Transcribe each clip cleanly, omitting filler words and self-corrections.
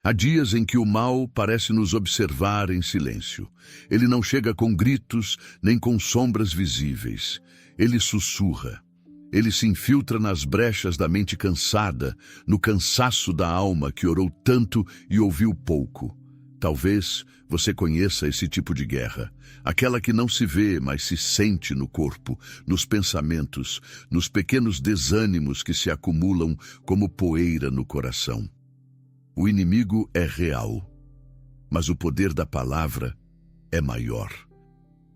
Há dias em que o mal parece nos observar em silêncio. Ele não chega com gritos, nem com sombras visíveis. Ele sussurra. Ele se infiltra nas brechas da mente cansada, no cansaço da alma que orou tanto e ouviu pouco. Talvez você conheça esse tipo de guerra, aquela que não se vê, mas se sente no corpo, nos pensamentos, nos pequenos desânimos que se acumulam como poeira no coração. O inimigo é real, mas o poder da palavra é maior.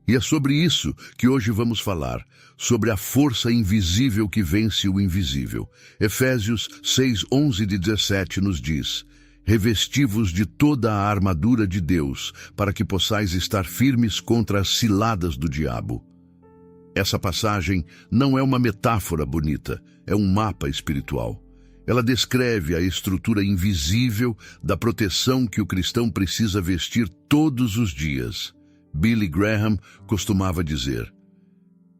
E é sobre isso que hoje vamos falar, sobre a força invisível que vence o invisível. Efésios 6, 11-17 nos diz: revesti-vos de toda a armadura de Deus, para que possais estar firmes contra as ciladas do diabo. Essa passagem não é uma metáfora bonita, é um mapa espiritual. Ela descreve a estrutura invisível da proteção que o cristão precisa vestir todos os dias. Billy Graham costumava dizer: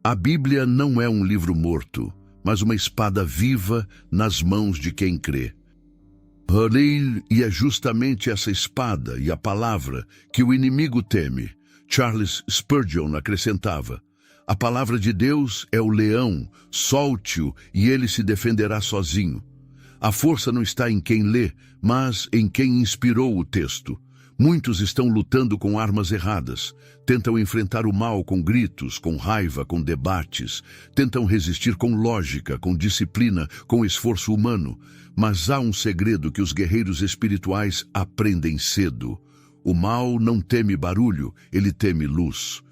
a Bíblia não é um livro morto, mas uma espada viva nas mãos de quem crê. E é justamente essa espada e a palavra que o inimigo teme. Charles Spurgeon acrescentava: a palavra de Deus é o leão, solte-o e ele se defenderá sozinho. A força não está em quem lê, mas em quem inspirou o texto. Muitos estão lutando com armas erradas, tentam enfrentar o mal com gritos, com raiva, com debates, tentam resistir com lógica, com disciplina, com esforço humano. Mas há um segredo que os guerreiros espirituais aprendem cedo. O mal não teme barulho, ele teme luz.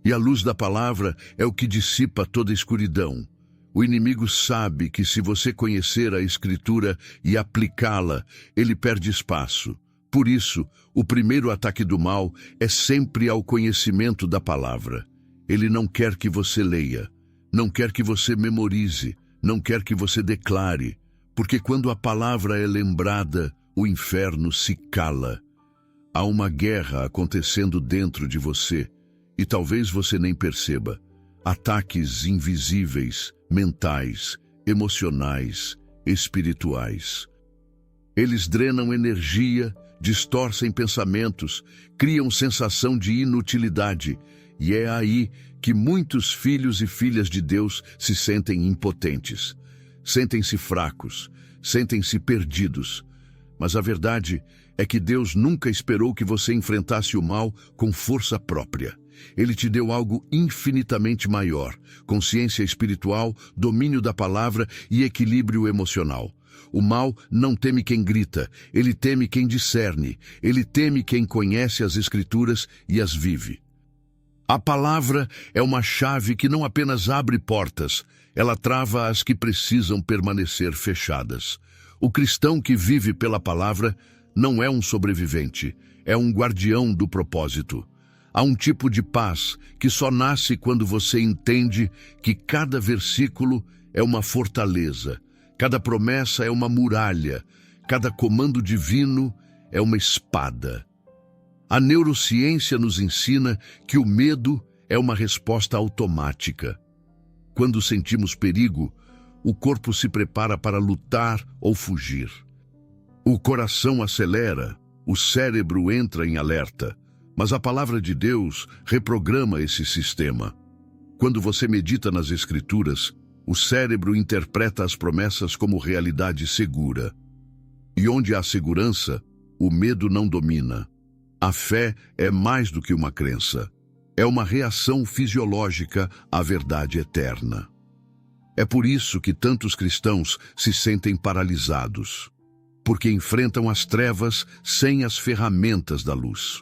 E a luz da palavra é o que dissipa toda a escuridão. O inimigo sabe que se você conhecer a Escritura e aplicá-la, ele perde espaço. Por isso, o primeiro ataque do mal é sempre ao conhecimento da palavra. Ele não quer que você leia, não quer que você memorize, não quer que você declare, porque quando a palavra é lembrada, o inferno se cala. Há uma guerra acontecendo dentro de você, e talvez você nem perceba. Ataques invisíveis, mentais, emocionais, espirituais. Eles drenam energia, distorcem pensamentos, criam sensação de inutilidade, e é aí que muitos filhos e filhas de Deus se sentem impotentes. Sentem-se fracos, sentem-se perdidos. Mas a verdade é que Deus nunca esperou que você enfrentasse o mal com força própria. Ele te deu algo infinitamente maior: consciência espiritual, domínio da palavra e equilíbrio emocional. O mal não teme quem grita, ele teme quem discerne, ele teme quem conhece as Escrituras e as vive. A palavra é uma chave que não apenas abre portas, ela trava as que precisam permanecer fechadas. O cristão que vive pela palavra não é um sobrevivente, é um guardião do propósito. Há um tipo de paz que só nasce quando você entende que cada versículo é uma fortaleza, cada promessa é uma muralha, cada comando divino é uma espada. A neurociência nos ensina que o medo é uma resposta automática. Quando sentimos perigo, o corpo se prepara para lutar ou fugir. O coração acelera, o cérebro entra em alerta. Mas a palavra de Deus reprograma esse sistema. Quando você medita nas Escrituras, o cérebro interpreta as promessas como realidade segura. E onde há segurança, o medo não domina. A fé é mais do que uma crença. É uma reação fisiológica à verdade eterna. É por isso que tantos cristãos se sentem paralisados, porque enfrentam as trevas sem as ferramentas da luz.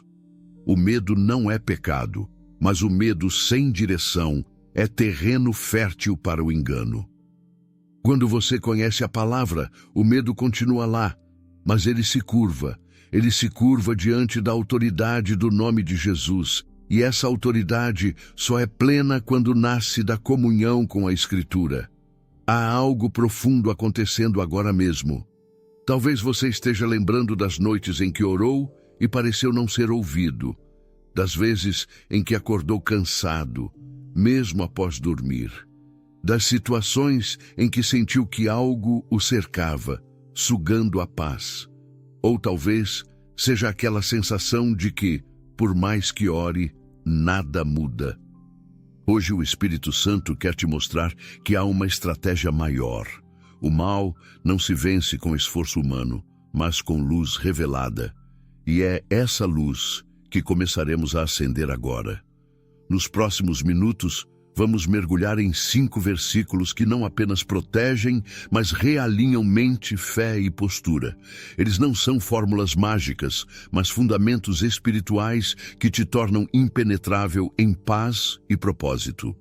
O medo não é pecado, mas o medo sem direção é terreno fértil para o engano. Quando você conhece a palavra, o medo continua lá, mas ele se curva diante da autoridade do nome de Jesus, e essa autoridade só é plena quando nasce da comunhão com a Escritura. Há algo profundo acontecendo agora mesmo. Talvez você esteja lembrando das noites em que orou e pareceu não ser ouvido, das vezes em que acordou cansado, mesmo após dormir, das situações em que sentiu que algo o cercava, sugando a paz. Ou talvez seja aquela sensação de que, por mais que ore, nada muda. Hoje o Espírito Santo quer te mostrar que há uma estratégia maior. O mal não se vence com esforço humano, mas com luz revelada. E é essa luz que começaremos a acender agora. Nos próximos minutos, vamos mergulhar em 5 versículos que não apenas protegem, mas realinham mente, fé e postura. Eles não são fórmulas mágicas, mas fundamentos espirituais que te tornam impenetrável em paz e propósito.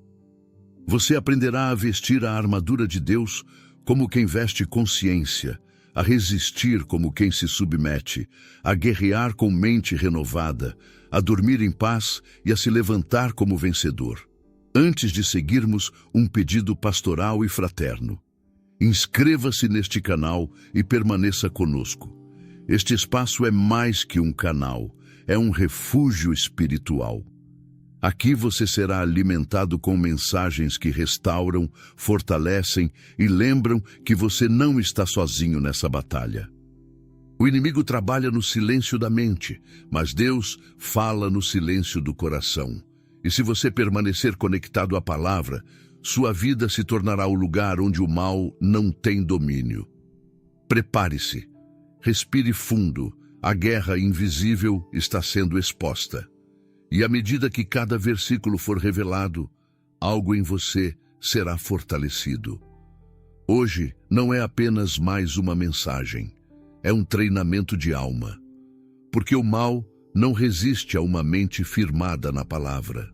Você aprenderá a vestir a armadura de Deus como quem veste consciência, a resistir como quem se submete, a guerrear com mente renovada, a dormir em paz e a se levantar como vencedor. Antes de seguirmos, um pedido pastoral e fraterno. Inscreva-se neste canal e permaneça conosco. Este espaço é mais que um canal, é um refúgio espiritual. Aqui você será alimentado com mensagens que restauram, fortalecem e lembram que você não está sozinho nessa batalha. O inimigo trabalha no silêncio da mente, mas Deus fala no silêncio do coração. E se você permanecer conectado à palavra, sua vida se tornará o lugar onde o mal não tem domínio. Prepare-se. Respire fundo. A guerra invisível está sendo exposta. E à medida que cada versículo for revelado, algo em você será fortalecido. Hoje não é apenas mais uma mensagem, é um treinamento de alma. Porque o mal não resiste a uma mente firmada na palavra.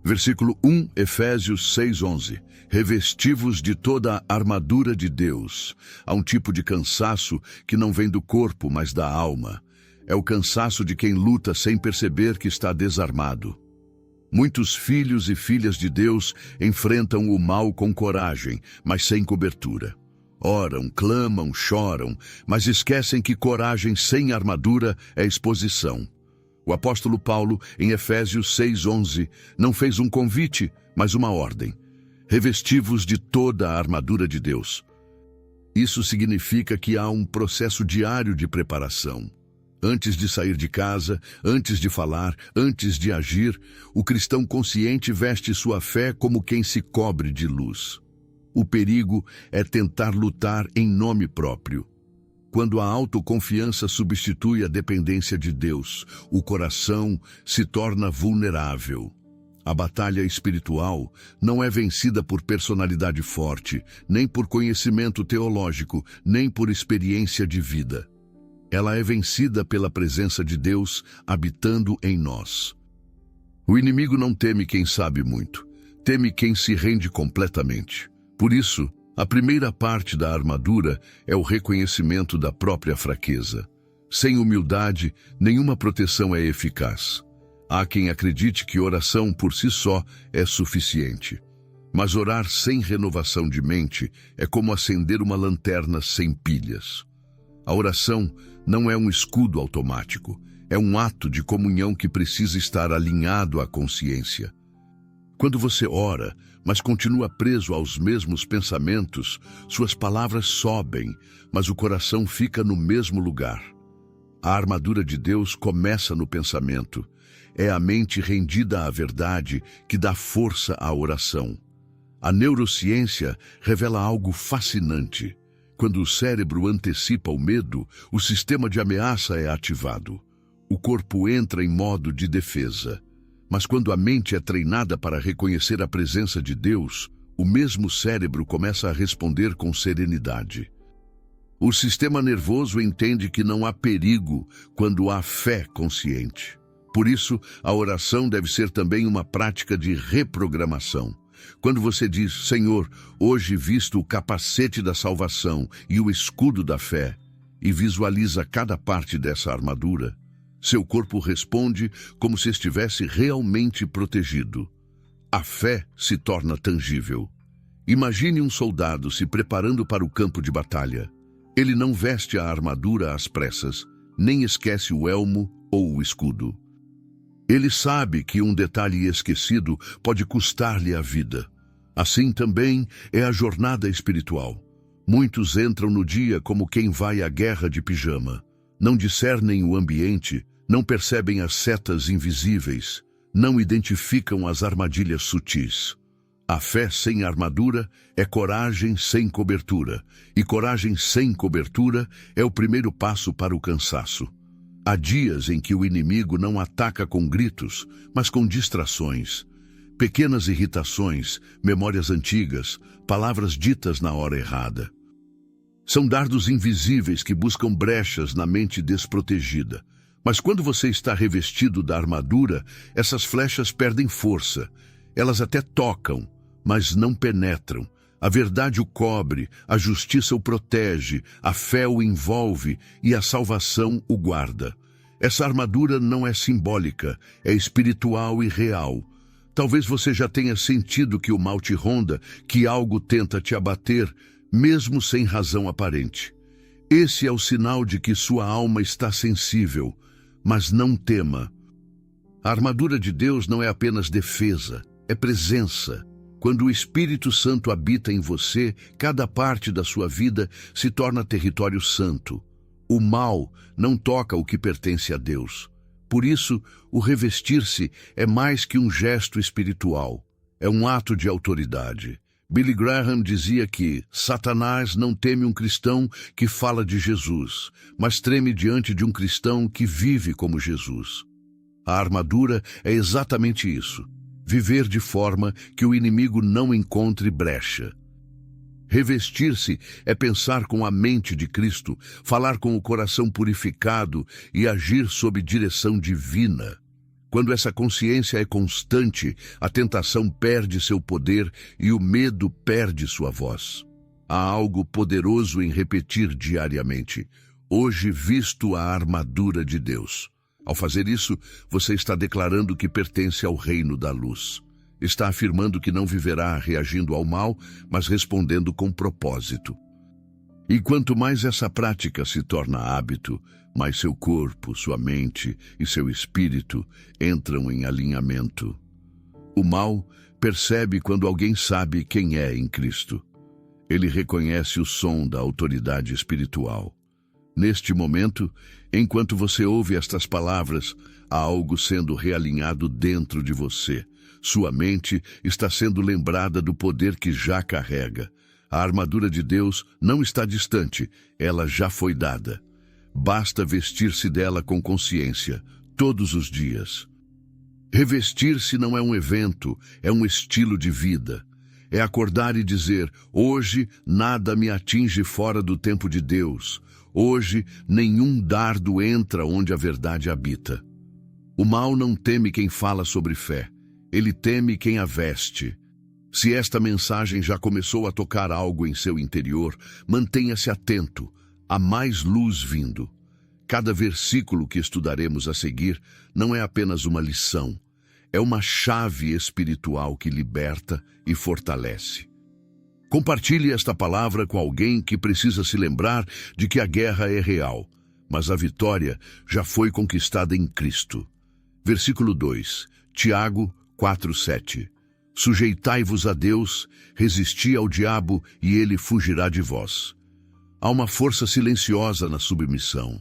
Versículo 1, Efésios 6:11. Revesti-vos de toda a armadura de Deus. Há um tipo de cansaço que não vem do corpo, mas da alma. É o cansaço de quem luta sem perceber que está desarmado. Muitos filhos e filhas de Deus enfrentam o mal com coragem, mas sem cobertura. Oram, clamam, choram, mas esquecem que coragem sem armadura é exposição. O apóstolo Paulo, em Efésios 6:11, não fez um convite, mas uma ordem. Revesti-vos de toda a armadura de Deus. Isso significa que há um processo diário de preparação. Antes de sair de casa, antes de falar, antes de agir, o cristão consciente veste sua fé como quem se cobre de luz. O perigo é tentar lutar em nome próprio. Quando a autoconfiança substitui a dependência de Deus, o coração se torna vulnerável. A batalha espiritual não é vencida por personalidade forte, nem por conhecimento teológico, nem por experiência de vida. Ela é vencida pela presença de Deus habitando em nós. O inimigo não teme quem sabe muito, teme quem se rende completamente. Por isso, a primeira parte da armadura é o reconhecimento da própria fraqueza. Sem humildade, nenhuma proteção é eficaz. Há quem acredite que oração por si só é suficiente. Mas orar sem renovação de mente é como acender uma lanterna sem pilhas. A oração não é um escudo automático, é um ato de comunhão que precisa estar alinhado à consciência. Quando você ora, mas continua preso aos mesmos pensamentos, suas palavras sobem, mas o coração fica no mesmo lugar. A armadura de Deus começa no pensamento. É a mente rendida à verdade que dá força à oração. A neurociência revela algo fascinante. Quando o cérebro antecipa o medo, o sistema de ameaça é ativado. O corpo entra em modo de defesa. Mas quando a mente é treinada para reconhecer a presença de Deus, o mesmo cérebro começa a responder com serenidade. O sistema nervoso entende que não há perigo quando há fé consciente. Por isso, a oração deve ser também uma prática de reprogramação. Quando você diz, Senhor, hoje visto o capacete da salvação e o escudo da fé, e visualiza cada parte dessa armadura, seu corpo responde como se estivesse realmente protegido. A fé se torna tangível. Imagine um soldado se preparando para o campo de batalha. Ele não veste a armadura às pressas, nem esquece o elmo ou o escudo. Ele sabe que um detalhe esquecido pode custar-lhe a vida. Assim também é a jornada espiritual. Muitos entram no dia como quem vai à guerra de pijama. não discernem o ambiente, não percebem as setas invisíveis, não identificam as armadilhas sutis. A fé sem armadura é coragem sem cobertura, e coragem sem cobertura é o primeiro passo para o cansaço. Há dias em que o inimigo não ataca com gritos, mas com distrações. Pequenas irritações, memórias antigas, palavras ditas na hora errada. São dardos invisíveis que buscam brechas na mente desprotegida. Mas quando você está revestido da armadura, essas flechas perdem força. Elas até tocam, mas não penetram. A verdade o cobre, a justiça o protege, a fé o envolve e a salvação o guarda. Essa armadura não é simbólica, é espiritual e real. Talvez você já tenha sentido que o mal te ronda, que algo tenta te abater, mesmo sem razão aparente. Esse é o sinal de que sua alma está sensível, mas não tema. A armadura de Deus não é apenas defesa, é presença. Quando o Espírito Santo habita em você, cada parte da sua vida se torna território santo. O mal não toca o que pertence a Deus. Por isso, o revestir-se é mais que um gesto espiritual. É um ato de autoridade. Billy Graham dizia que Satanás não teme um cristão que fala de Jesus, mas treme diante de um cristão que vive como Jesus. A armadura é exatamente isso. Viver de forma que o inimigo não encontre brecha. Revestir-se é pensar com a mente de Cristo, falar com o coração purificado e agir sob direção divina. Quando essa consciência é constante, a tentação perde seu poder e o medo perde sua voz. Há algo poderoso em repetir diariamente: hoje visto a armadura de Deus. Ao fazer isso, você está declarando que pertence ao reino da luz. Está afirmando que não viverá reagindo ao mal, mas respondendo com propósito. E quanto mais essa prática se torna hábito, mais seu corpo, sua mente e seu espírito entram em alinhamento. O mal percebe quando alguém sabe quem é em Cristo. Ele reconhece o som da autoridade espiritual. Neste momento, enquanto você ouve estas palavras, há algo sendo realinhado dentro de você. Sua mente está sendo lembrada do poder que já carrega. A armadura de Deus não está distante, ela já foi dada. Basta vestir-se dela com consciência, todos os dias. Revestir-se não é um evento, é um estilo de vida. É acordar e dizer: hoje nada me atinge fora do tempo de Deus. Hoje nenhum dardo entra onde a verdade habita. O mal não teme quem fala sobre fé. Ele teme quem a veste. Se esta mensagem já começou a tocar algo em seu interior, mantenha-se atento. Há mais luz vindo. Cada versículo que estudaremos a seguir não é apenas uma lição. É uma chave espiritual que liberta e fortalece. Compartilhe esta palavra com alguém que precisa se lembrar de que a guerra é real, mas a vitória já foi conquistada em Cristo. Versículo 2, Tiago 4:7. Sujeitai-vos a Deus, resisti ao diabo e ele fugirá de vós. Há uma força silenciosa na submissão.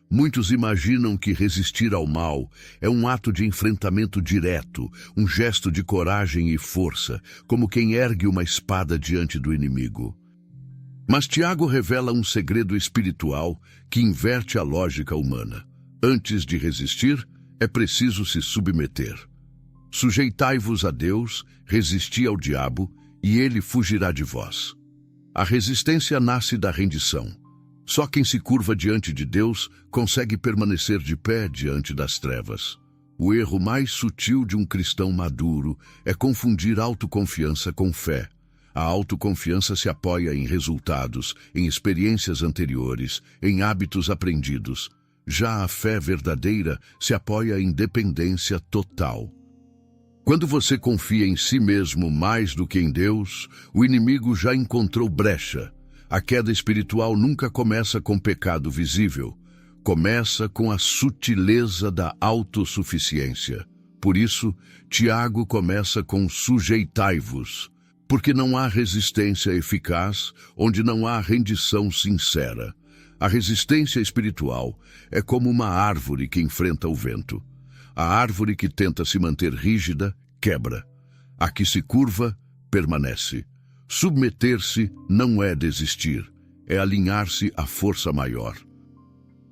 Muitos imaginam que resistir ao mal é um ato de enfrentamento direto, um gesto de coragem e força, como quem ergue uma espada diante do inimigo. Mas Tiago revela um segredo espiritual que inverte a lógica humana. Antes de resistir, é preciso se submeter. Sujeitai-vos a Deus, resisti ao diabo, e ele fugirá de vós. A resistência nasce da rendição. Só quem se curva diante de Deus consegue permanecer de pé diante das trevas. O erro mais sutil de um cristão maduro é confundir autoconfiança com fé. A autoconfiança se apoia em resultados, em experiências anteriores, em hábitos aprendidos. Já a fé verdadeira se apoia em dependência total. Quando você confia em si mesmo mais do que em Deus, o inimigo já encontrou brecha. A queda espiritual nunca começa com pecado visível. Começa com a sutileza da autossuficiência. Por isso, Tiago começa com sujeitai-vos, porque não há resistência eficaz onde não há rendição sincera. A resistência espiritual é como uma árvore que enfrenta o vento. A árvore que tenta se manter rígida, quebra. A que se curva, permanece. Submeter-se não é desistir, é alinhar-se à força maior.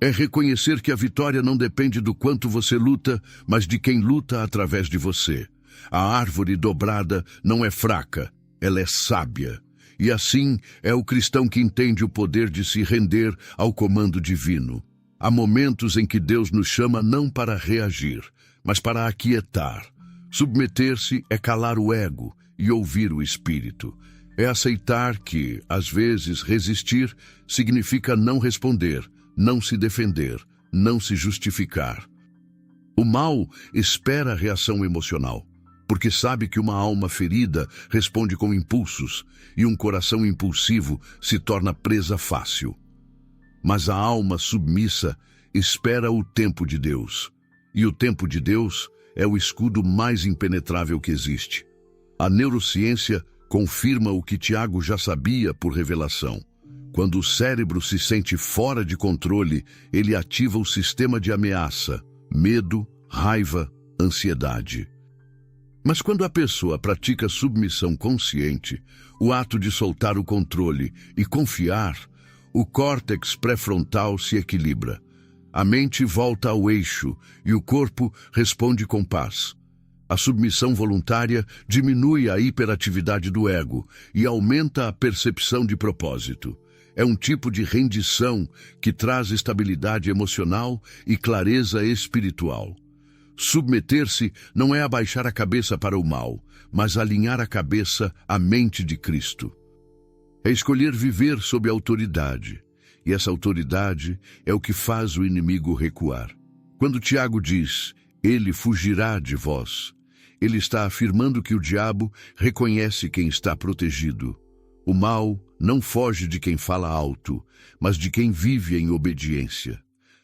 É reconhecer que a vitória não depende do quanto você luta, mas de quem luta através de você. A árvore dobrada não é fraca, ela é sábia. E assim é o cristão que entende o poder de se render ao comando divino. Há momentos em que Deus nos chama não para reagir, mas para aquietar. Submeter-se é calar o ego e ouvir o espírito. É aceitar que, às vezes, resistir significa não responder, não se defender, não se justificar. O mal espera a reação emocional, porque sabe que uma alma ferida responde com impulsos e um coração impulsivo se torna presa fácil. Mas a alma submissa espera o tempo de Deus, e o tempo de Deus é o escudo mais impenetrável que existe. A neurociência confirma o que Tiago já sabia por revelação. Quando o cérebro se sente fora de controle, ele ativa o sistema de ameaça, medo, raiva, ansiedade. Mas quando a pessoa pratica submissão consciente, o ato de soltar o controle e confiar, o córtex pré-frontal se equilibra. A mente volta ao eixo e o corpo responde com paz. A submissão voluntária diminui a hiperatividade do ego e aumenta a percepção de propósito. É um tipo de rendição que traz estabilidade emocional e clareza espiritual. Submeter-se não é abaixar a cabeça para o mal, mas alinhar a cabeça à mente de Cristo. É escolher viver sob autoridade, e essa autoridade é o que faz o inimigo recuar. Quando Tiago diz, ele fugirá de vós, ele está afirmando que o diabo reconhece quem está protegido. O mal não foge de quem fala alto, mas de quem vive em obediência.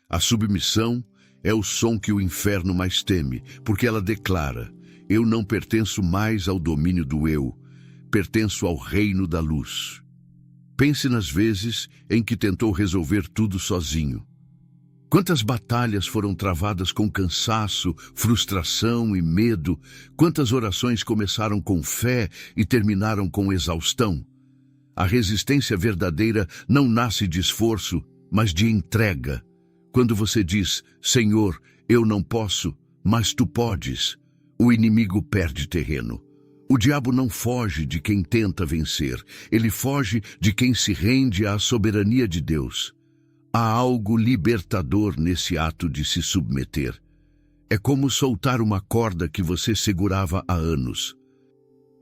A submissão é o som que o inferno mais teme, porque ela declara, eu não pertenço mais ao domínio do eu, pertenço ao reino da luz. Pense nas vezes em que tentou resolver tudo sozinho. Quantas batalhas foram travadas com cansaço, frustração e medo? Quantas orações começaram com fé e terminaram com exaustão? A resistência verdadeira não nasce de esforço, mas de entrega. Quando você diz, Senhor, eu não posso, mas tu podes, o inimigo perde terreno. O diabo não foge de quem tenta vencer, ele foge de quem se rende à soberania de Deus. Há algo libertador nesse ato de se submeter. É como soltar uma corda que você segurava há anos.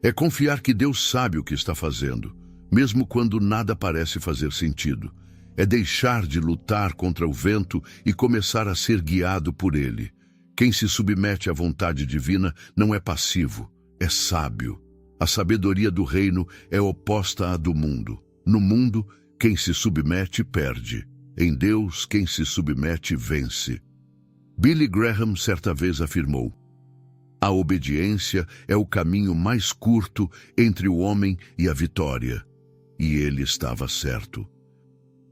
É confiar que Deus sabe o que está fazendo, mesmo quando nada parece fazer sentido. É deixar de lutar contra o vento e começar a ser guiado por ele. Quem se submete à vontade divina não é passivo, é sábio. A sabedoria do reino é oposta à do mundo. No mundo, quem se submete perde. Em Deus, quem se submete vence. Billy Graham certa vez afirmou, a obediência é o caminho mais curto entre o homem e a vitória. E ele estava certo.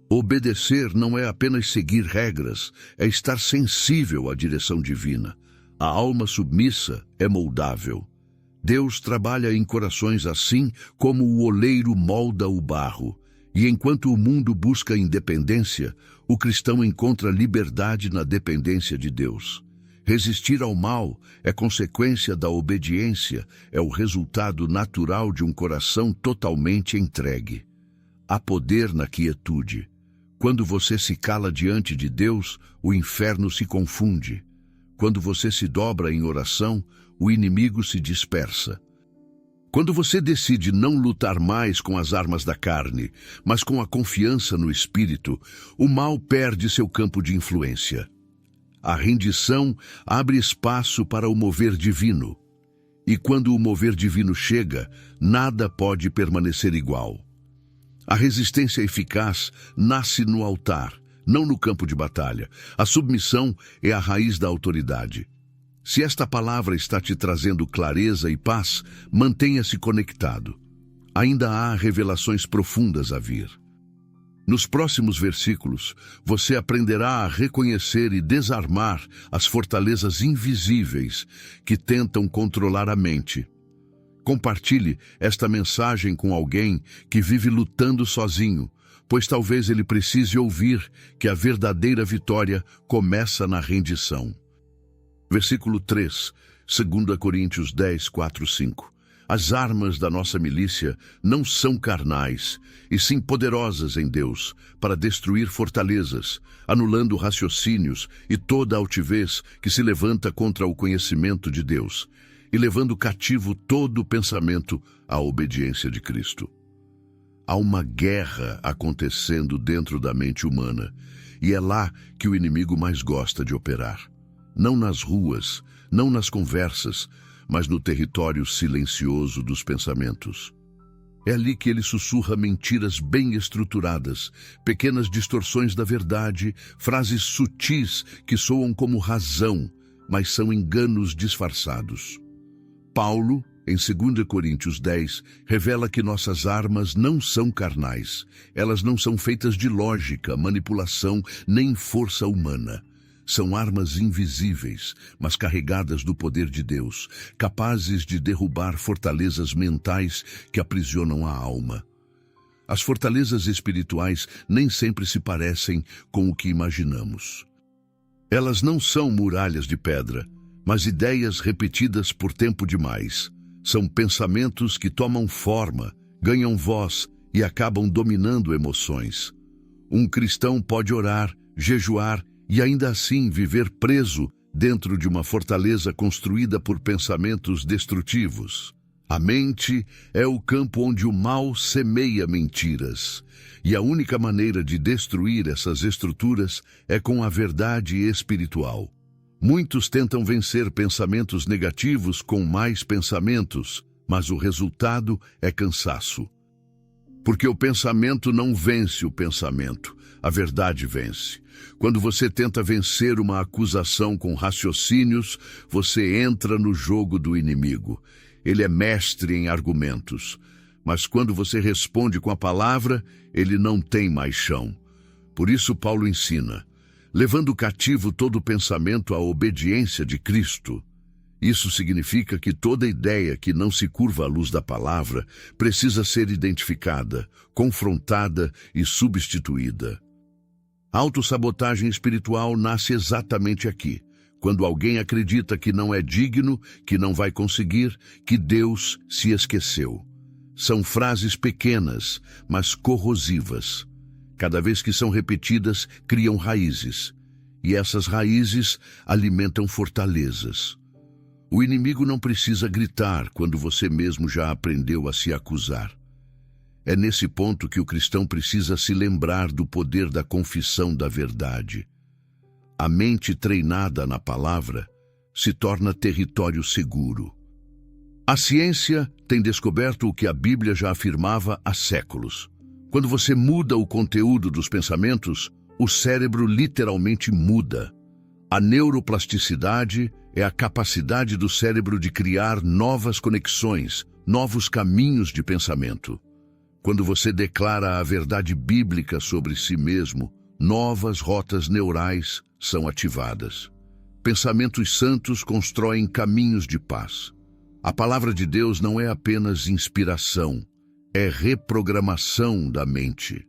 Obedecer não é apenas seguir regras, é estar sensível à direção divina. A alma submissa é moldável. Deus trabalha em corações assim como o oleiro molda o barro. E enquanto o mundo busca independência, o cristão encontra liberdade na dependência de Deus. Resistir ao mal é consequência da obediência, é o resultado natural de um coração totalmente entregue. Há poder na quietude. Quando você se cala diante de Deus, o inferno se confunde. Quando você se dobra em oração, o inimigo se dispersa. Quando você decide não lutar mais com as armas da carne, mas com a confiança no Espírito, o mal perde seu campo de influência. A rendição abre espaço para o mover divino. E quando o mover divino chega, nada pode permanecer igual. A resistência eficaz nasce no altar, não no campo de batalha. A submissão é a raiz da autoridade. Se esta palavra está te trazendo clareza e paz, mantenha-se conectado. Ainda há revelações profundas a vir. Nos próximos versículos, você aprenderá a reconhecer e desarmar as fortalezas invisíveis que tentam controlar a mente. Compartilhe esta mensagem com alguém que vive lutando sozinho, pois talvez ele precise ouvir que a verdadeira vitória começa na rendição. Versículo 3, 2 Coríntios 10, 4, 5. As armas da nossa milícia não são carnais, e sim poderosas em Deus, para destruir fortalezas, anulando raciocínios e toda altivez que se levanta contra o conhecimento de Deus, e levando cativo todo o pensamento à obediência de Cristo. Há uma guerra acontecendo dentro da mente humana, e é lá que o inimigo mais gosta de operar. Não nas ruas, não nas conversas, mas no território silencioso dos pensamentos. É ali que ele sussurra mentiras bem estruturadas, pequenas distorções da verdade, frases sutis que soam como razão, mas são enganos disfarçados. Paulo, em 2 Coríntios 10, revela que nossas armas não são carnais. Elas não são feitas de lógica, manipulação, nem força humana. São armas invisíveis, mas carregadas do poder de Deus, capazes de derrubar fortalezas mentais que aprisionam a alma. As fortalezas espirituais nem sempre se parecem com o que imaginamos. Elas não são muralhas de pedra, mas ideias repetidas por tempo demais. São pensamentos que tomam forma, ganham voz e acabam dominando emoções. Um cristão pode orar, jejuar e ainda assim viver preso dentro de uma fortaleza construída por pensamentos destrutivos. A mente é o campo onde o mal semeia mentiras, e a única maneira de destruir essas estruturas é com a verdade espiritual. Muitos tentam vencer pensamentos negativos com mais pensamentos, mas o resultado é cansaço. Porque o pensamento não vence o pensamento, a verdade vence. Quando você tenta vencer uma acusação com raciocínios, você entra no jogo do inimigo. Ele é mestre em argumentos. Mas quando você responde com a palavra, ele não tem mais chão. Por isso Paulo ensina, levando cativo todo pensamento à obediência de Cristo. Isso significa que toda ideia que não se curva à luz da palavra precisa ser identificada, confrontada e substituída. A autossabotagem espiritual nasce exatamente aqui, quando alguém acredita que não é digno, que não vai conseguir, que Deus se esqueceu. São frases pequenas, mas corrosivas. Cada vez que são repetidas, criam raízes, e essas raízes alimentam fortalezas. O inimigo não precisa gritar quando você mesmo já aprendeu a se acusar. É nesse ponto que o cristão precisa se lembrar do poder da confissão da verdade. A mente treinada na palavra se torna território seguro. A ciência tem descoberto o que a Bíblia já afirmava há séculos. Quando você muda o conteúdo dos pensamentos, o cérebro literalmente muda. A neuroplasticidade é a capacidade do cérebro de criar novas conexões, novos caminhos de pensamento. Quando você declara a verdade bíblica sobre si mesmo, novas rotas neurais são ativadas. Pensamentos santos constroem caminhos de paz. A palavra de Deus não é apenas inspiração, é reprogramação da mente.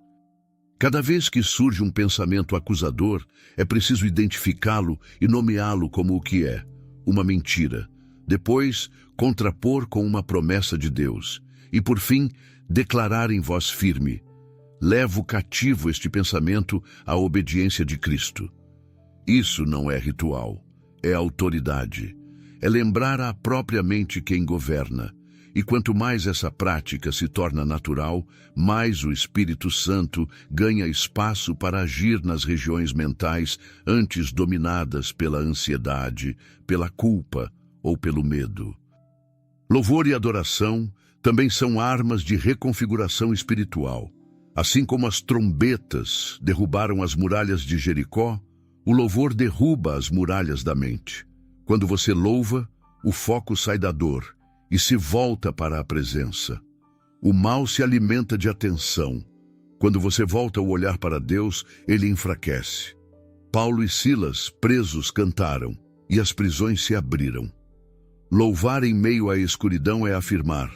Cada vez que surge um pensamento acusador, é preciso identificá-lo e nomeá-lo como o que é, uma mentira. Depois, contrapor com uma promessa de Deus. E, por fim, declarar em voz firme: levo cativo este pensamento à obediência de Cristo. Isso não é ritual, é autoridade. É lembrar à própria mente quem governa. E quanto mais essa prática se torna natural, mais o Espírito Santo ganha espaço para agir nas regiões mentais antes dominadas pela ansiedade, pela culpa ou pelo medo. Louvor e adoração também são armas de reconfiguração espiritual. Assim como as trombetas derrubaram as muralhas de Jericó, o louvor derruba as muralhas da mente. Quando você louva, o foco sai da dor e se volta para a presença. O mal se alimenta de atenção. Quando você volta o olhar para Deus, ele enfraquece. Paulo e Silas, presos, cantaram, e as prisões se abriram. Louvar em meio à escuridão é afirmar: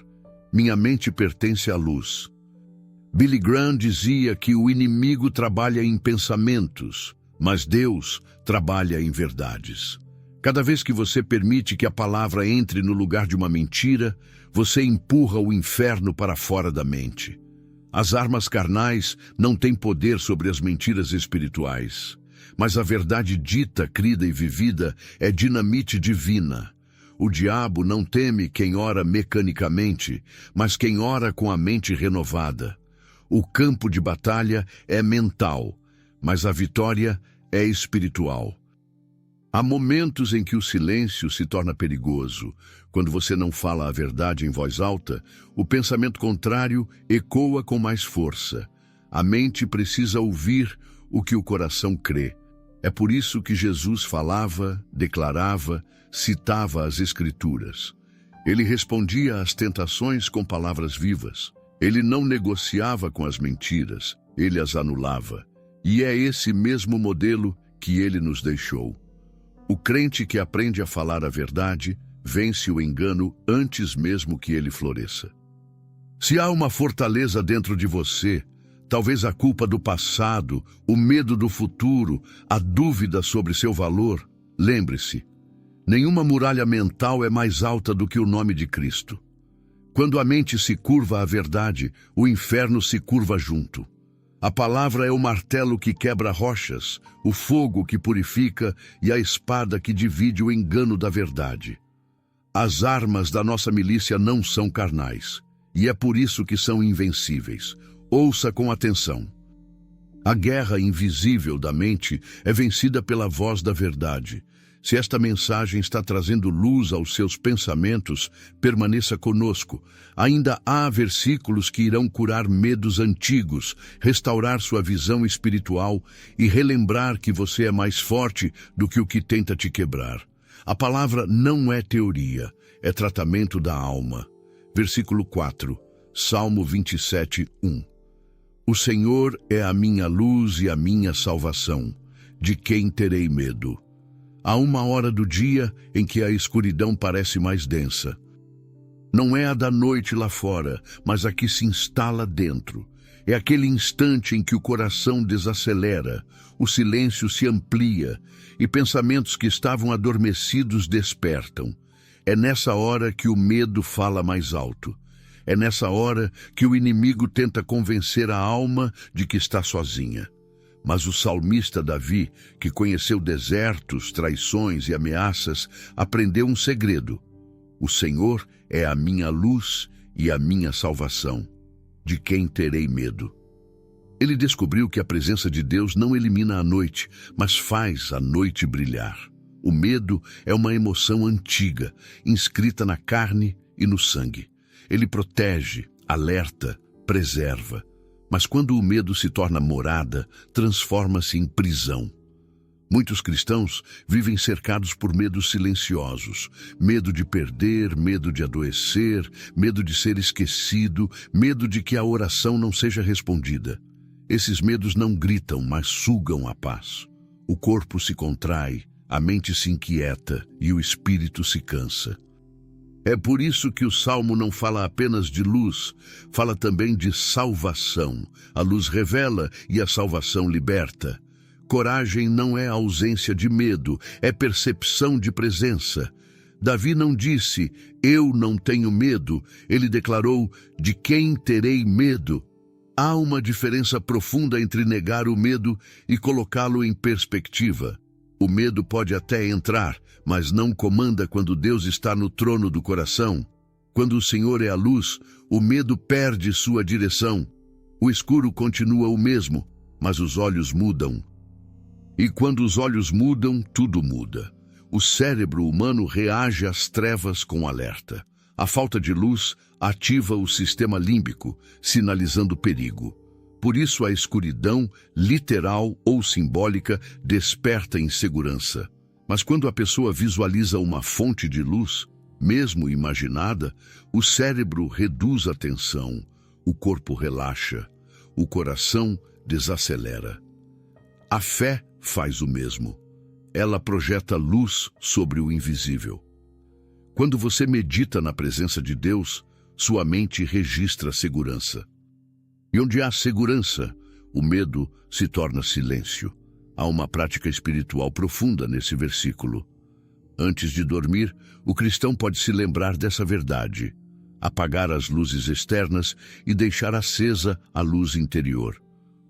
minha mente pertence à luz. Billy Graham dizia que o inimigo trabalha em pensamentos, mas Deus trabalha em verdades. Cada vez que você permite que a palavra entre no lugar de uma mentira, você empurra o inferno para fora da mente. As armas carnais não têm poder sobre as mentiras espirituais, mas a verdade dita, crida e vivida é dinamite divina. O diabo não teme quem ora mecanicamente, mas quem ora com a mente renovada. O campo de batalha é mental, mas a vitória é espiritual. Há momentos em que o silêncio se torna perigoso. Quando você não fala a verdade em voz alta, o pensamento contrário ecoa com mais força. A mente precisa ouvir o que o coração crê. É por isso que Jesus falava, declarava, citava as Escrituras. Ele respondia às tentações com palavras vivas. Ele não negociava com as mentiras, ele as anulava. E é esse mesmo modelo que ele nos deixou. O crente que aprende a falar a verdade vence o engano antes mesmo que ele floresça. Se há uma fortaleza dentro de você, talvez a culpa do passado, o medo do futuro, a dúvida sobre seu valor, lembre-se, nenhuma muralha mental é mais alta do que o nome de Cristo. Quando a mente se curva à verdade, o inferno se curva junto. A palavra é o martelo que quebra rochas, o fogo que purifica e a espada que divide o engano da verdade. As armas da nossa milícia não são carnais, e é por isso que são invencíveis. Ouça com atenção. A guerra invisível da mente é vencida pela voz da verdade. Se esta mensagem está trazendo luz aos seus pensamentos, permaneça conosco. Ainda há versículos que irão curar medos antigos, restaurar sua visão espiritual e relembrar que você é mais forte do que o que tenta te quebrar. A palavra não é teoria, é tratamento da alma. Versículo 4, Salmo 27, 1. O Senhor é a minha luz e a minha salvação. De quem terei medo? Há uma hora do dia em que a escuridão parece mais densa. Não é a da noite lá fora, mas a que se instala dentro. É aquele instante em que o coração desacelera, o silêncio se amplia e pensamentos que estavam adormecidos despertam. É nessa hora que o medo fala mais alto. É nessa hora que o inimigo tenta convencer a alma de que está sozinha. Mas o salmista Davi, que conheceu desertos, traições e ameaças, aprendeu um segredo. O Senhor é a minha luz e a minha salvação. De quem terei medo? Ele descobriu que a presença de Deus não elimina a noite, mas faz a noite brilhar. O medo é uma emoção antiga, inscrita na carne e no sangue. Ele protege, alerta, preserva. Mas quando o medo se torna morada, transforma-se em prisão. Muitos cristãos vivem cercados por medos silenciosos. Medo de perder, medo de adoecer, medo de ser esquecido, medo de que a oração não seja respondida. Esses medos não gritam, mas sugam a paz. O corpo se contrai, a mente se inquieta e o espírito se cansa. É por isso que o Salmo não fala apenas de luz, fala também de salvação. A luz revela e a salvação liberta. Coragem não é ausência de medo, é percepção de presença. Davi não disse, eu não tenho medo, ele declarou, de quem terei medo? Há uma diferença profunda entre negar o medo e colocá-lo em perspectiva. O medo pode até entrar, mas não comanda quando Deus está no trono do coração. Quando o Senhor é a luz, o medo perde sua direção. O escuro continua o mesmo, mas os olhos mudam. E quando os olhos mudam, tudo muda. O cérebro humano reage às trevas com alerta. A falta de luz ativa o sistema límbico, sinalizando perigo. Por isso a escuridão, literal ou simbólica, desperta insegurança. Mas quando a pessoa visualiza uma fonte de luz, mesmo imaginada, o cérebro reduz a tensão, o corpo relaxa. o coração desacelera. A fé faz o mesmo. Ela projeta luz sobre o invisível. Quando você medita na presença de Deus, sua mente registra segurança. E onde há segurança, o medo se torna silêncio. Há uma prática espiritual profunda nesse versículo. Antes de dormir, o cristão pode se lembrar dessa verdade, apagar as luzes externas e deixar acesa a luz interior.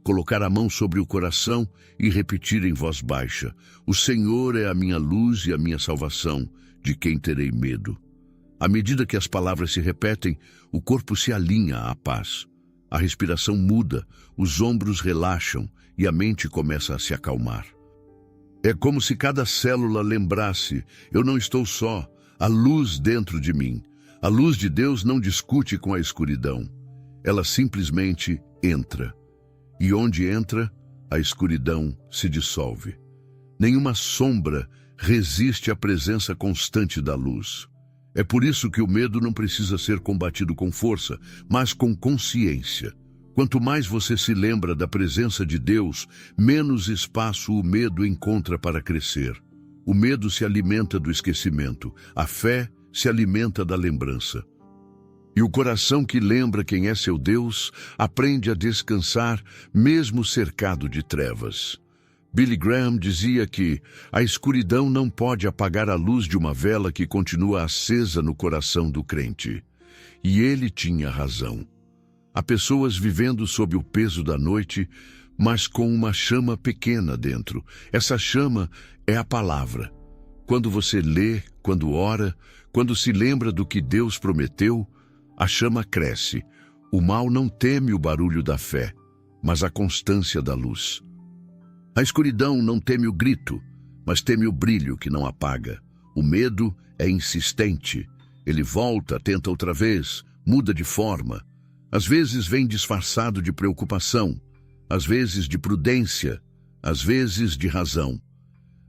Colocar a mão sobre o coração e repetir em voz baixa: o Senhor é a minha luz e a minha salvação, de quem terei medo. À medida que as palavras se repetem, o corpo se alinha à paz. A respiração muda, os ombros relaxam e a mente começa a se acalmar. É como se cada célula lembrasse: eu não estou só, há luz dentro de mim. A luz de Deus não discute com a escuridão. Ela simplesmente entra. E onde entra, a escuridão se dissolve. Nenhuma sombra resiste à presença constante da luz. É por isso que o medo não precisa ser combatido com força, mas com consciência. Quanto mais você se lembra da presença de Deus, menos espaço o medo encontra para crescer. O medo se alimenta do esquecimento, a fé se alimenta da lembrança. E o coração que lembra quem é seu Deus aprende a descansar, mesmo cercado de trevas. Billy Graham dizia que a escuridão não pode apagar a luz de uma vela que continua acesa no coração do crente. E ele tinha razão. Há pessoas vivendo sob o peso da noite, mas com uma chama pequena dentro. Essa chama é a palavra. Quando você lê, quando ora, quando se lembra do que Deus prometeu, a chama cresce. O mal não teme o barulho da fé, mas a constância da luz. A escuridão não teme o grito, mas teme o brilho que não apaga. O medo é insistente. Ele volta, tenta outra vez, muda de forma. Às vezes vem disfarçado de preocupação, às vezes de prudência, às vezes de razão.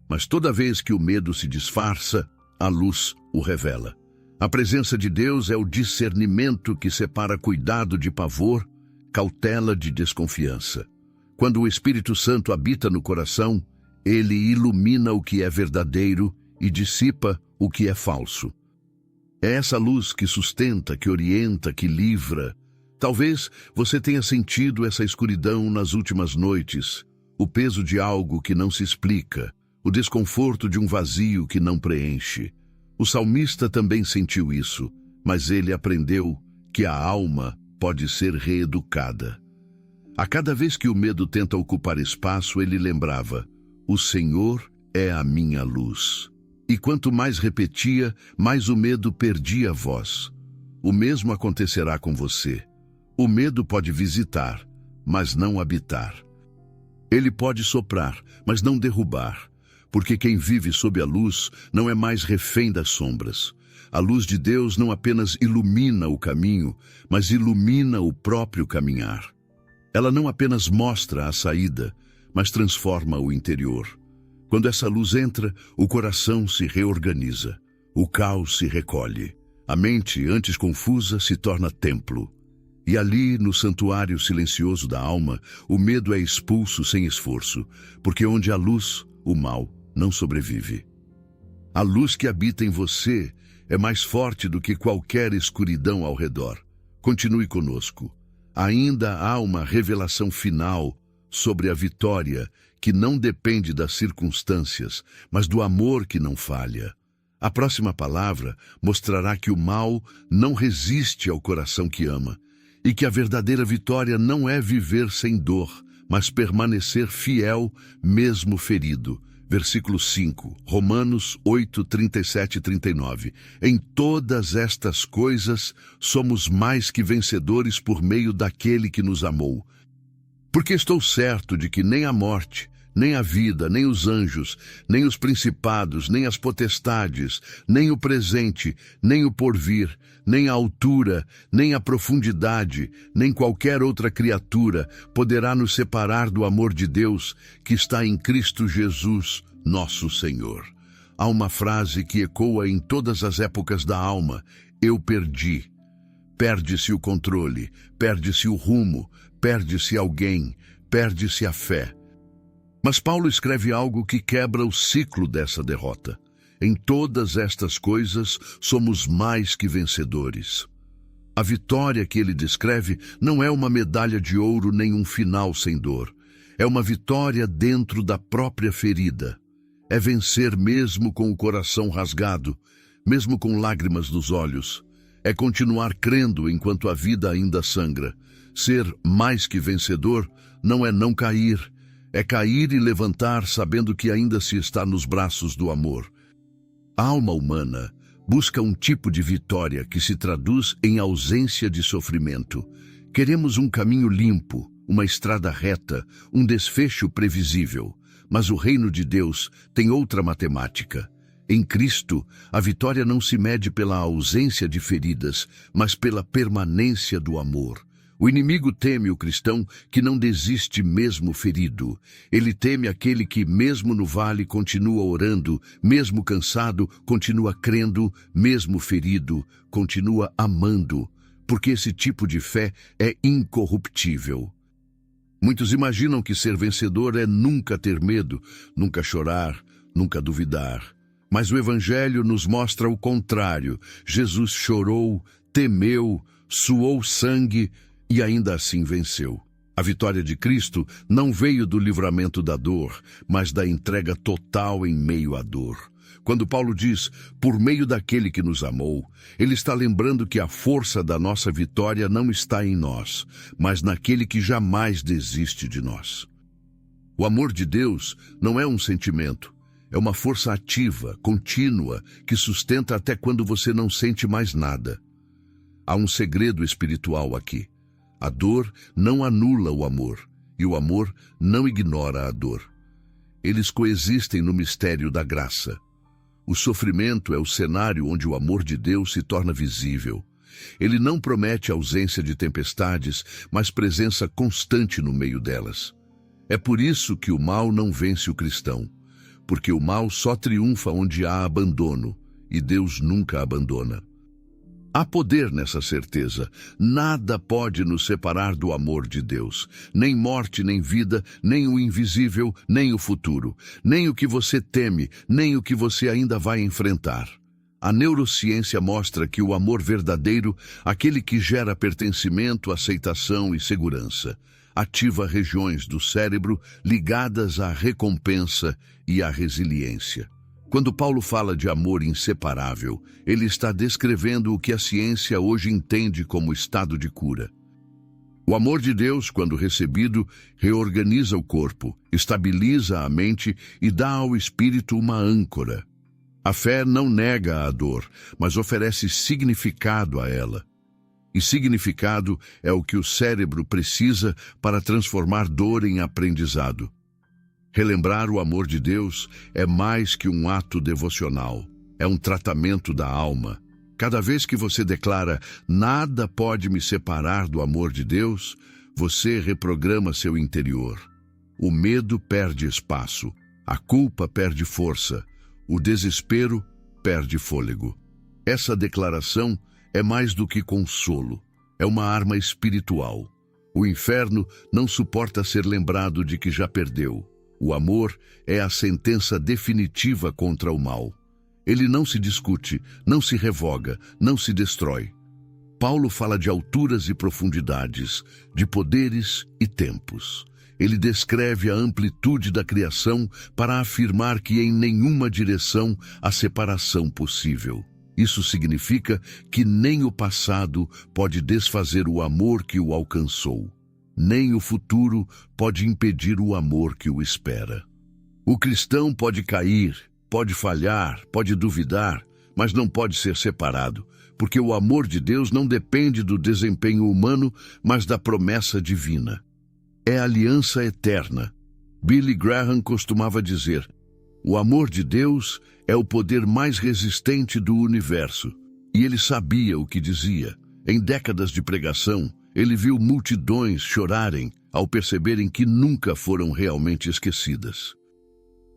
Mas toda vez que o medo se disfarça, a luz o revela. A presença de Deus é o discernimento que separa cuidado de pavor, cautela de desconfiança. Quando o Espírito Santo habita no coração, ele ilumina o que é verdadeiro e dissipa o que é falso. É essa luz que sustenta, que orienta, que livra. Talvez você tenha sentido essa escuridão nas últimas noites, o peso de algo que não se explica, o desconforto de um vazio que não preenche. O salmista também sentiu isso, mas ele aprendeu que a alma pode ser reeducada. A cada vez que o medo tenta ocupar espaço, ele lembrava: o Senhor é a minha luz. E quanto mais repetia, mais o medo perdia a voz. O mesmo acontecerá com você. O medo pode visitar, mas não habitar. Ele pode soprar, mas não derrubar, porque quem vive sob a luz não é mais refém das sombras. A luz de Deus não apenas ilumina o caminho, mas ilumina o próprio caminhar. Ela não apenas mostra a saída, mas transforma o interior. Quando essa luz entra, o coração se reorganiza, o caos se recolhe. A mente, antes confusa, se torna templo. E ali, no santuário silencioso da alma, o medo é expulso sem esforço, porque onde há luz, o mal não sobrevive. A luz que habita em você é mais forte do que qualquer escuridão ao redor. Continue conosco. Ainda há uma revelação final sobre a vitória que não depende das circunstâncias, mas do amor que não falha. A próxima palavra mostrará que o mal não resiste ao coração que ama, e que a verdadeira vitória não é viver sem dor, mas permanecer fiel mesmo ferido. Versículo 5, Romanos 8, 37 e 39. Em todas estas coisas somos mais que vencedores por meio daquele que nos amou. Porque estou certo de que nem a morte, nem a vida, nem os anjos, nem os principados, nem as potestades, nem o presente, nem o porvir, nem a altura, nem a profundidade, nem qualquer outra criatura poderá nos separar do amor de Deus que está em Cristo Jesus, nosso Senhor. Há uma frase que ecoa em todas as épocas da alma: eu perdi. Perde-se o controle, perde-se o rumo, perde-se alguém, perde-se a fé. Mas Paulo escreve algo que quebra o ciclo dessa derrota. Em todas estas coisas somos mais que vencedores. A vitória que ele descreve não é uma medalha de ouro nem um final sem dor. É uma vitória dentro da própria ferida. É vencer mesmo com o coração rasgado, mesmo com lágrimas nos olhos. É continuar crendo enquanto a vida ainda sangra. Ser mais que vencedor não é não cair. É cair e levantar sabendo que ainda se está nos braços do amor. A alma humana busca um tipo de vitória que se traduz em ausência de sofrimento. Queremos um caminho limpo, uma estrada reta, um desfecho previsível. Mas o reino de Deus tem outra matemática. Em Cristo, a vitória não se mede pela ausência de feridas, mas pela permanência do amor. O inimigo teme o cristão que não desiste mesmo ferido. Ele teme aquele que, mesmo no vale, continua orando, mesmo cansado, continua crendo, mesmo ferido, continua amando, porque esse tipo de fé é incorruptível. Muitos imaginam que ser vencedor é nunca ter medo, nunca chorar, nunca duvidar. Mas o Evangelho nos mostra o contrário. Jesus chorou, temeu, suou sangue e ainda assim venceu. A vitória de Cristo não veio do livramento da dor, mas da entrega total em meio à dor. Quando Paulo diz, por meio daquele que nos amou, ele está lembrando que a força da nossa vitória não está em nós, mas naquele que jamais desiste de nós. O amor de Deus não é um sentimento, é uma força ativa, contínua, que sustenta até quando você não sente mais nada. Há um segredo espiritual aqui. A dor não anula o amor, e o amor não ignora a dor. Eles coexistem no mistério da graça. O sofrimento é o cenário onde o amor de Deus se torna visível. Ele não promete ausência de tempestades, mas presença constante no meio delas. É por isso que o mal não vence o cristão, porque o mal só triunfa onde há abandono, e Deus nunca abandona. Há poder nessa certeza. Nada pode nos separar do amor de Deus. Nem morte, nem vida, nem o invisível, nem o futuro. Nem o que você teme, nem o que você ainda vai enfrentar. A neurociência mostra que o amor verdadeiro, aquele que gera pertencimento, aceitação e segurança, ativa regiões do cérebro ligadas à recompensa e à resiliência. Quando Paulo fala de amor inseparável, ele está descrevendo o que a ciência hoje entende como estado de cura. O amor de Deus, quando recebido, reorganiza o corpo, estabiliza a mente e dá ao espírito uma âncora. A fé não nega a dor, mas oferece significado a ela. E significado é o que o cérebro precisa para transformar dor em aprendizado. Relembrar o amor de Deus é mais que um ato devocional, é um tratamento da alma. Cada vez que você declara, nada pode me separar do amor de Deus, você reprograma seu interior. O medo perde espaço, a culpa perde força, o desespero perde fôlego. Essa declaração é mais do que consolo, é uma arma espiritual. O inferno não suporta ser lembrado de que já perdeu. O amor é a sentença definitiva contra o mal. Ele não se discute, não se revoga, não se destrói. Paulo fala de alturas e profundidades, de poderes e tempos. Ele descreve a amplitude da criação para afirmar que em nenhuma direção há separação possível. Isso significa que nem o passado pode desfazer o amor que o alcançou. Nem o futuro pode impedir o amor que o espera. O cristão pode cair, pode falhar, pode duvidar, mas não pode ser separado, porque o amor de Deus não depende do desempenho humano, mas da promessa divina. É aliança eterna. Billy Graham costumava dizer, o amor de Deus é o poder mais resistente do universo. E ele sabia o que dizia. Em décadas de pregação, ele viu multidões chorarem ao perceberem que nunca foram realmente esquecidas.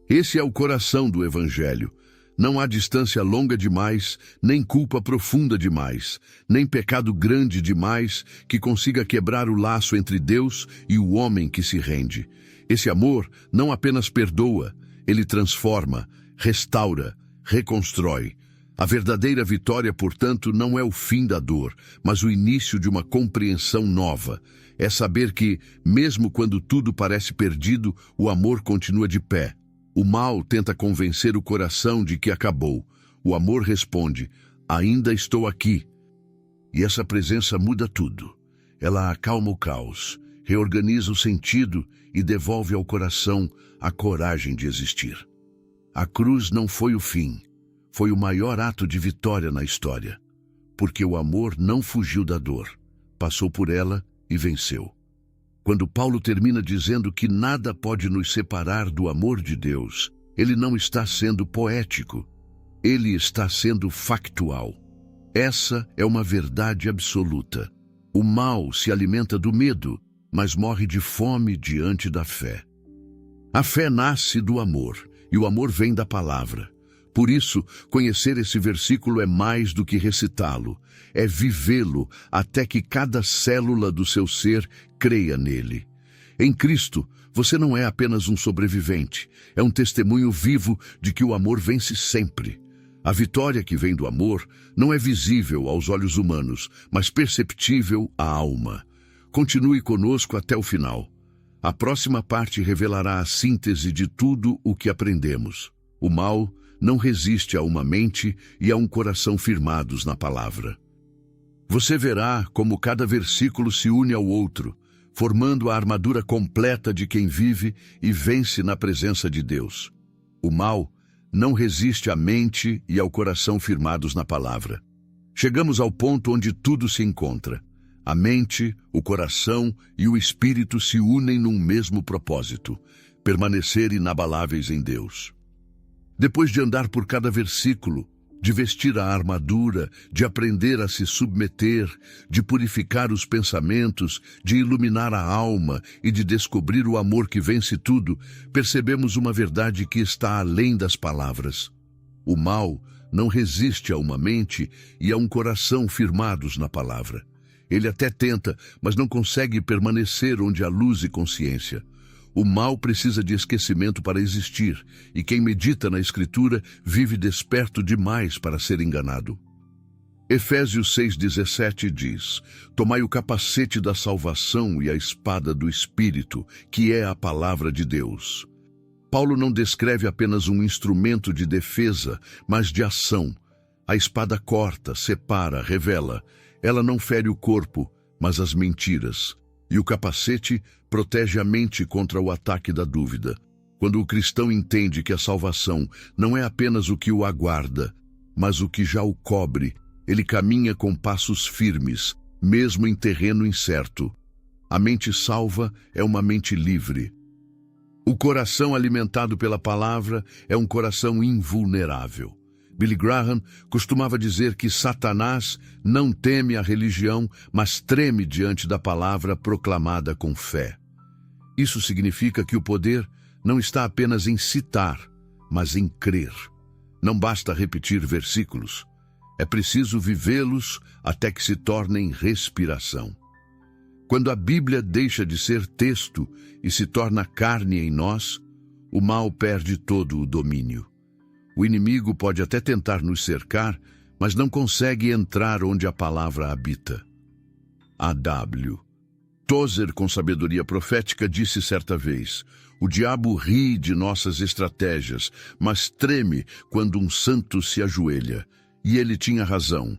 Esse é o coração do Evangelho. Não há distância longa demais, nem culpa profunda demais, nem pecado grande demais que consiga quebrar o laço entre Deus e o homem que se rende. Esse amor não apenas perdoa, ele transforma, restaura, reconstrói. A verdadeira vitória, portanto, não é o fim da dor, mas o início de uma compreensão nova. É saber que, mesmo quando tudo parece perdido, o amor continua de pé. O mal tenta convencer o coração de que acabou. O amor responde: ainda estou aqui. E essa presença muda tudo. Ela acalma o caos, reorganiza o sentido e devolve ao coração a coragem de existir. A cruz não foi o fim. Foi o maior ato de vitória na história, porque o amor não fugiu da dor, passou por ela e venceu. Quando Paulo termina dizendo que nada pode nos separar do amor de Deus, ele não está sendo poético, ele está sendo factual. Essa é uma verdade absoluta. O mal se alimenta do medo, mas morre de fome diante da fé. A fé nasce do amor, e o amor vem da palavra. Por isso, conhecer esse versículo é mais do que recitá-lo, é vivê-lo até que cada célula do seu ser creia nele. Em Cristo, você não é apenas um sobrevivente, é um testemunho vivo de que o amor vence sempre. A vitória que vem do amor não é visível aos olhos humanos, mas perceptível à alma. Continue conosco até o final. A próxima parte revelará a síntese de tudo o que aprendemos. O mal não resiste a uma mente e a um coração firmados na palavra. Você verá como cada versículo se une ao outro, formando a armadura completa de quem vive e vence na presença de Deus. O mal não resiste à mente e ao coração firmados na palavra. Chegamos ao ponto onde tudo se encontra. A mente, o coração e o espírito se unem num mesmo propósito: permanecer inabaláveis em Deus. Depois de andar por cada versículo, de vestir a armadura, de aprender a se submeter, de purificar os pensamentos, de iluminar a alma e de descobrir o amor que vence tudo, percebemos uma verdade que está além das palavras. O mal não resiste a uma mente e a um coração firmados na palavra. Ele até tenta, mas não consegue permanecer onde há luz e consciência. O mal precisa de esquecimento para existir, e quem medita na Escritura vive desperto demais para ser enganado. Efésios 6,17 diz: tomai o capacete da salvação e a espada do Espírito, que é a palavra de Deus. Paulo não descreve apenas um instrumento de defesa, mas de ação. A espada corta, separa, revela. Ela não fere o corpo, mas as mentiras. E o capacete protege a mente contra o ataque da dúvida. Quando o cristão entende que a salvação não é apenas o que o aguarda, mas o que já o cobre, ele caminha com passos firmes, mesmo em terreno incerto. A mente salva é uma mente livre. O coração alimentado pela palavra é um coração invulnerável. Billy Graham costumava dizer que Satanás não teme a religião, mas treme diante da palavra proclamada com fé. Isso significa que o poder não está apenas em citar, mas em crer. Não basta repetir versículos. É preciso vivê-los até que se tornem respiração. Quando a Bíblia deixa de ser texto e se torna carne em nós, o mal perde todo o domínio. O inimigo pode até tentar nos cercar, mas não consegue entrar onde a palavra habita. A.W. Tozer, com sabedoria profética, disse certa vez: o diabo ri de nossas estratégias, mas treme quando um santo se ajoelha. E ele tinha razão.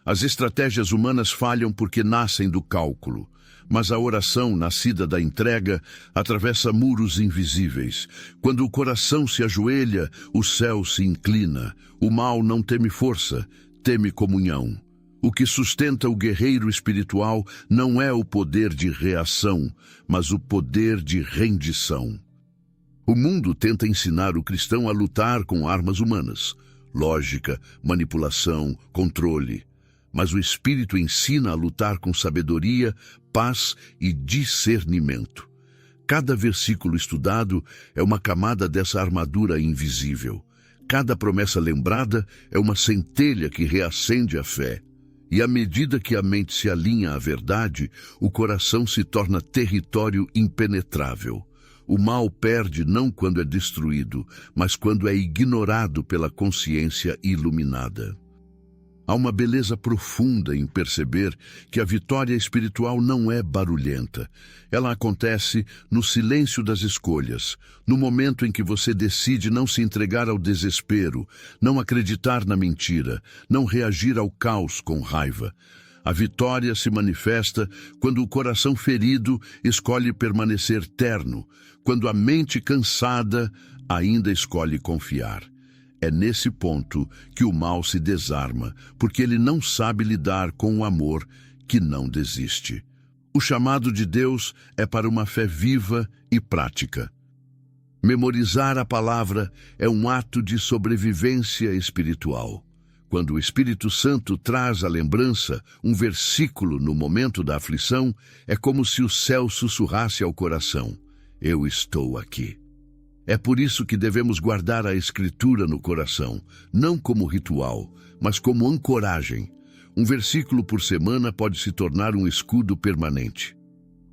As estratégias humanas falham porque nascem do cálculo. Mas a oração, nascida da entrega, atravessa muros invisíveis. Quando o coração se ajoelha, o céu se inclina. O mal não teme força, teme comunhão. O que sustenta o guerreiro espiritual não é o poder de reação, mas o poder de rendição. O mundo tenta ensinar o cristão a lutar com armas humanas: lógica, manipulação, controle. Mas o Espírito ensina a lutar com sabedoria, paz e discernimento. Cada versículo estudado é uma camada dessa armadura invisível. Cada promessa lembrada é uma centelha que reacende a fé. E à medida que a mente se alinha à verdade, o coração se torna território impenetrável. O mal perde não quando é destruído, mas quando é ignorado pela consciência iluminada. Há uma beleza profunda em perceber que a vitória espiritual não é barulhenta. Ela acontece no silêncio das escolhas, no momento em que você decide não se entregar ao desespero, não acreditar na mentira, não reagir ao caos com raiva. A vitória se manifesta quando o coração ferido escolhe permanecer terno, quando a mente cansada ainda escolhe confiar. É nesse ponto que o mal se desarma, porque ele não sabe lidar com o amor que não desiste. O chamado de Deus é para uma fé viva e prática. Memorizar a palavra é um ato de sobrevivência espiritual. Quando o Espírito Santo traz à lembrança um versículo no momento da aflição, é como se o céu sussurrasse ao coração: eu estou aqui. É por isso que devemos guardar a Escritura no coração, não como ritual, mas como ancoragem. Um versículo por semana pode se tornar um escudo permanente.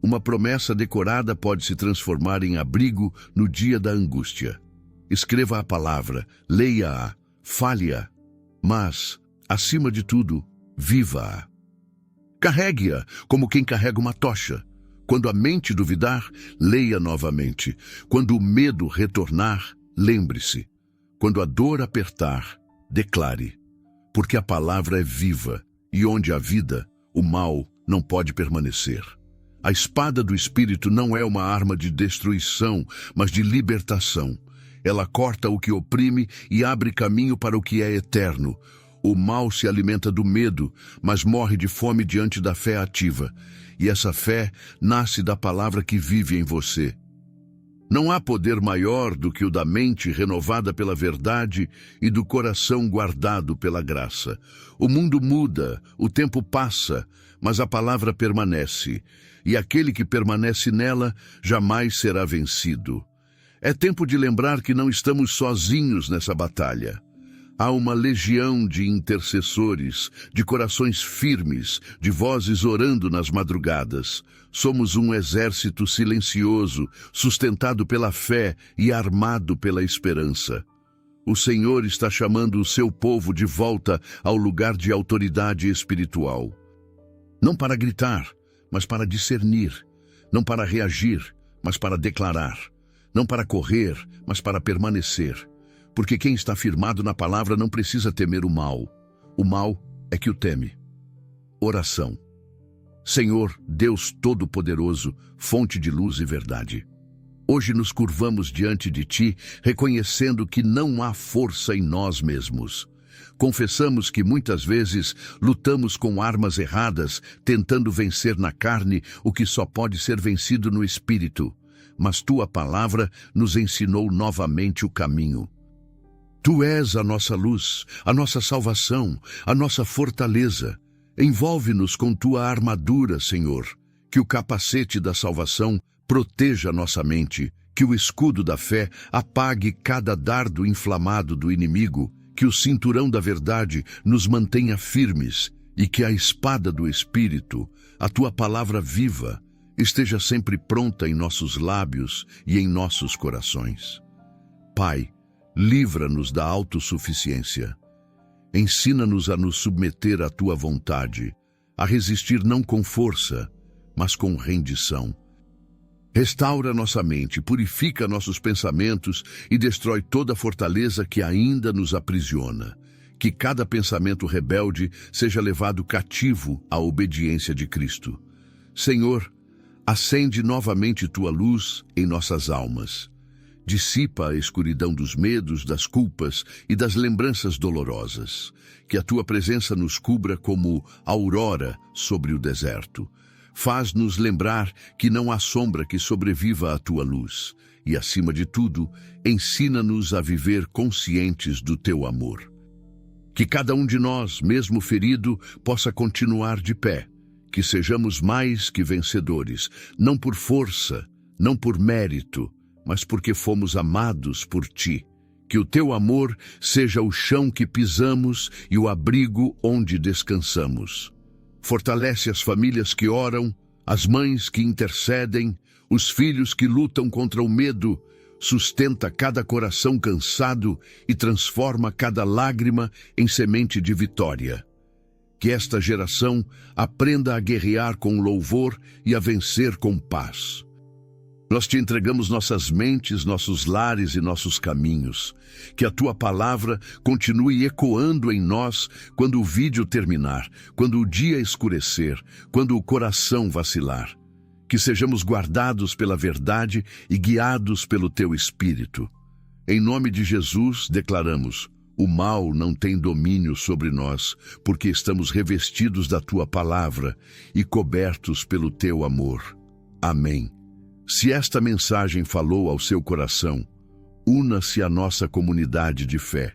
Uma promessa decorada pode se transformar em abrigo no dia da angústia. Escreva a palavra, leia-a, fale-a, mas, acima de tudo, viva-a. Carregue-a como quem carrega uma tocha. Quando a mente duvidar, leia novamente. Quando o medo retornar, lembre-se. Quando a dor apertar, declare. Porque a palavra é viva, e onde há vida, o mal não pode permanecer. A espada do Espírito não é uma arma de destruição, mas de libertação. Ela corta o que oprime e abre caminho para o que é eterno. O mal se alimenta do medo, mas morre de fome diante da fé ativa. E essa fé nasce da palavra que vive em você. Não há poder maior do que o da mente renovada pela verdade e do coração guardado pela graça. O mundo muda, o tempo passa, mas a palavra permanece, e aquele que permanece nela jamais será vencido. É tempo de lembrar que não estamos sozinhos nessa batalha. Há uma legião de intercessores, de corações firmes, de vozes orando nas madrugadas. Somos um exército silencioso, sustentado pela fé e armado pela esperança. O Senhor está chamando o seu povo de volta ao lugar de autoridade espiritual. Não para gritar, mas para discernir. Não para reagir, mas para declarar. Não para correr, mas para permanecer. Porque quem está firmado na palavra não precisa temer o mal. O mal é que o teme. Oração. Senhor, Deus Todo-Poderoso, fonte de luz e verdade. Hoje nos curvamos diante de Ti, reconhecendo que não há força em nós mesmos. Confessamos que muitas vezes lutamos com armas erradas, tentando vencer na carne o que só pode ser vencido no Espírito. Mas Tua palavra nos ensinou novamente o caminho. Tu és a nossa luz, a nossa salvação, a nossa fortaleza. Envolve-nos com Tua armadura, Senhor. Que o capacete da salvação proteja nossa mente, que o escudo da fé apague cada dardo inflamado do inimigo, que o cinturão da verdade nos mantenha firmes e que a espada do Espírito, a Tua palavra viva, esteja sempre pronta em nossos lábios e em nossos corações. Pai, livra-nos da autossuficiência. Ensina-nos a nos submeter à Tua vontade, a resistir não com força, mas com rendição. Restaura nossa mente, purifica nossos pensamentos e destrói toda fortaleza que ainda nos aprisiona. Que cada pensamento rebelde seja levado cativo à obediência de Cristo. Senhor, acende novamente Tua luz em nossas almas. Dissipa a escuridão dos medos, das culpas e das lembranças dolorosas. Que a Tua presença nos cubra como aurora sobre o deserto. Faz-nos lembrar que não há sombra que sobreviva à Tua luz. E, acima de tudo, ensina-nos a viver conscientes do Teu amor. Que cada um de nós, mesmo ferido, possa continuar de pé. Que sejamos mais que vencedores, não por força, não por mérito, mas porque fomos amados por Ti. Que o teu amor seja o chão que pisamos e o abrigo onde descansamos. Fortalece as famílias que oram, as mães que intercedem, os filhos que lutam contra o medo. Sustenta cada coração cansado e transforma cada lágrima em semente de vitória. Que esta geração aprenda a guerrear com louvor e a vencer com paz. Nós te entregamos nossas mentes, nossos lares e nossos caminhos. Que a tua palavra continue ecoando em nós quando o vídeo terminar, quando o dia escurecer, quando o coração vacilar. Que sejamos guardados pela verdade e guiados pelo teu Espírito. Em nome de Jesus, declaramos: o mal não tem domínio sobre nós, porque estamos revestidos da tua palavra e cobertos pelo teu amor. Amém. Se esta mensagem falou ao seu coração, una-se à nossa comunidade de fé.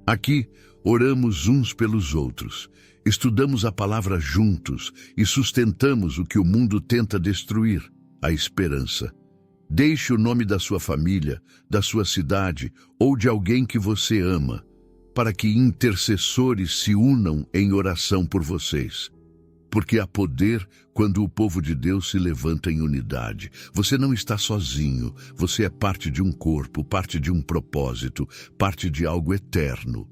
Aqui, oramos uns pelos outros, estudamos a palavra juntos e sustentamos o que o mundo tenta destruir, a esperança. Deixe o nome da sua família, da sua cidade ou de alguém que você ama, para que intercessores se unam em oração por vocês. Porque há poder quando o povo de Deus se levanta em unidade. Você não está sozinho, você é parte de um corpo, parte de um propósito, parte de algo eterno.